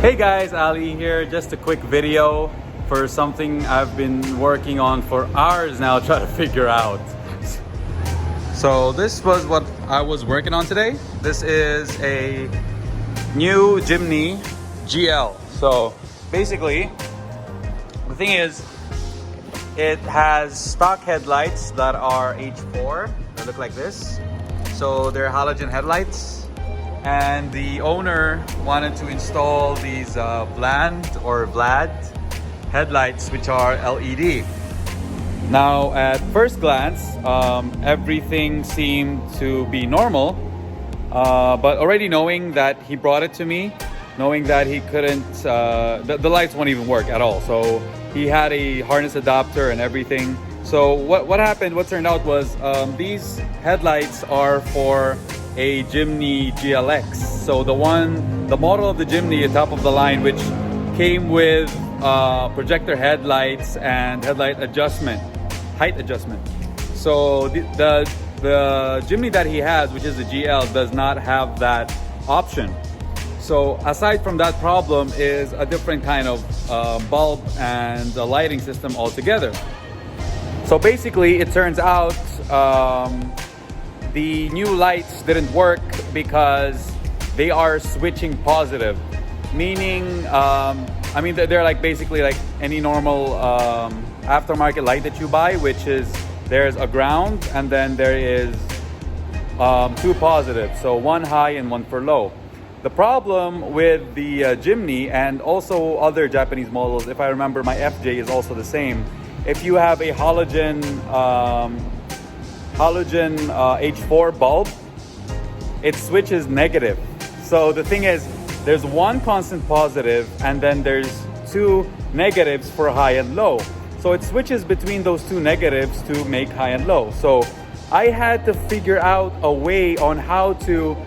Hey guys, Ali here. Just a quick video for something I've been working on for hours now, trying to figure out. So this was what I was working on today. This is a new Jimny GL. So basically, the thing is, it has stock headlights that are H4. They look like this. So they're halogen headlights. And the owner wanted to install these Vlad headlights, which are LED. Now, at first glance, everything seemed to be normal, but already knowing that he brought it to me, knowing that he couldn't, the lights won't even work at all. So he had a harness adapter and everything. So what happened, what turned out was these headlights are for a Jimny GLX. So the model of the Jimny, top of the line, which came with projector headlights and headlight adjustment, height adjustment. So the Jimny that he has, which is the GL, does not have that option. So aside from that problem is a different kind of bulb and a lighting system altogether. So basically, it turns out the new lights didn't work because they are switching positive, meaning I mean, they're like basically like any normal aftermarket light that you buy, which is there's a ground and then there is two positives, so one high and one for low. The problem with the Jimny and also other Japanese models, if I remember, my FJ is also the same. If you have a halogen H4 bulb, it switches negative. So the thing is, there's one constant positive and then there's two negatives for high and low. So it switches between those two negatives to make high and low. So I had to figure out a way on how to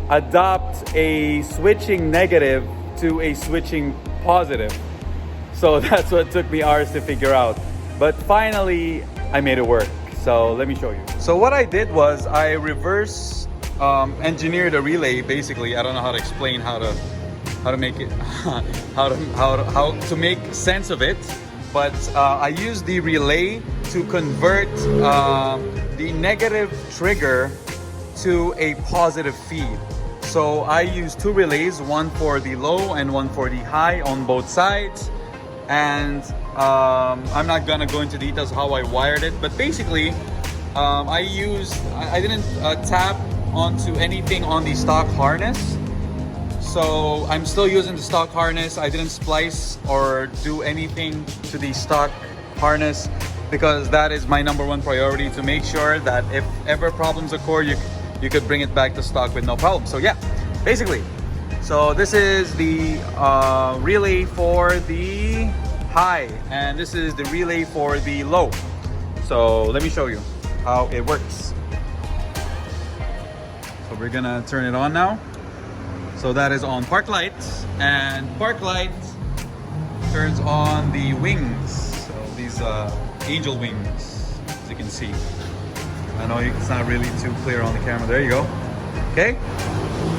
adopt a switching negative to a switching positive. So that's what took me hours to figure out. But finally, I made it work. So let me show you. So what I did was I reverse engineered a relay. Basically, I don't know how to explain how to make it how to make sense of it. But I used the relay to convert the negative trigger to a positive feed. So I used two relays, one for the low and one for the high on both sides. And I'm not gonna go into details how I wired it, but basically I didn't tap onto anything on the stock harness. So I'm still using the stock harness. I didn't splice or do anything to the stock harness because that is my number one priority, to make sure that if ever problems occur, you could bring it back to stock with no problem. So yeah, basically, so this is the relay for the high and this is the relay for the low. So let me show you how it works. So we're gonna turn it on now. So that is on park light, and park light turns on the wings. So these angel wings, as you can see. I know it's not really too clear on the camera. There you go. Okay.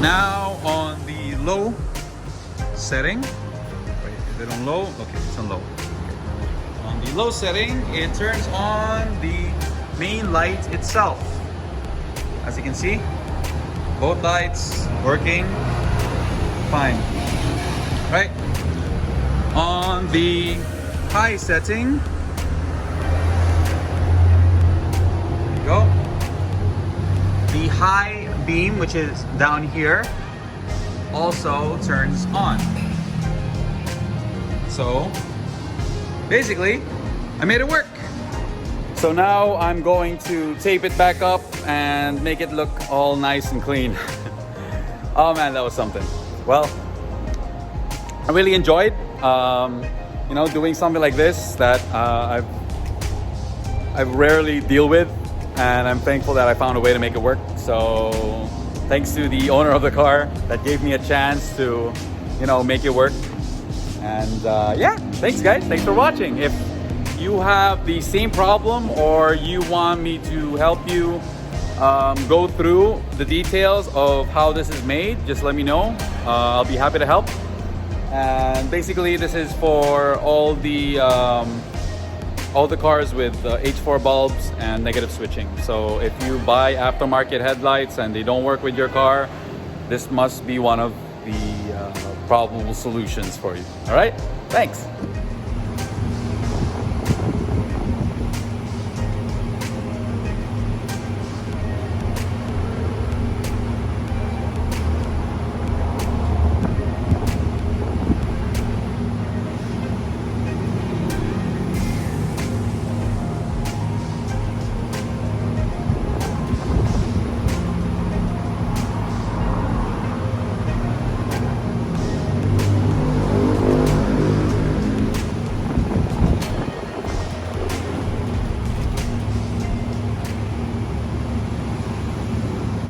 Now on the low setting. Wait, is it on low? Okay, it's on low. Okay. On the low setting, it turns on the main light itself. As you can see, both lights working fine. Right. On the high setting, there you go. The high beam, which is down here, also turns on. So basically, I made it work. So now I'm going to tape it back up and make it look all nice and clean. Oh man, that was something. Well, I really enjoyed you know, doing something like this that I rarely deal with, and I'm thankful that I found a way to make it work. So thanks to the owner of the car that gave me a chance to, you know, make it work. And yeah, thanks guys, thanks for watching. If you have the same problem or you want me to help you go through the details of how this is made, just let me know. I'll be happy to help. And basically this is for all the cars with H4 bulbs and negative switching. So if you buy aftermarket headlights and they don't work with your car, this must be one of the probable solutions for you. All right, thanks.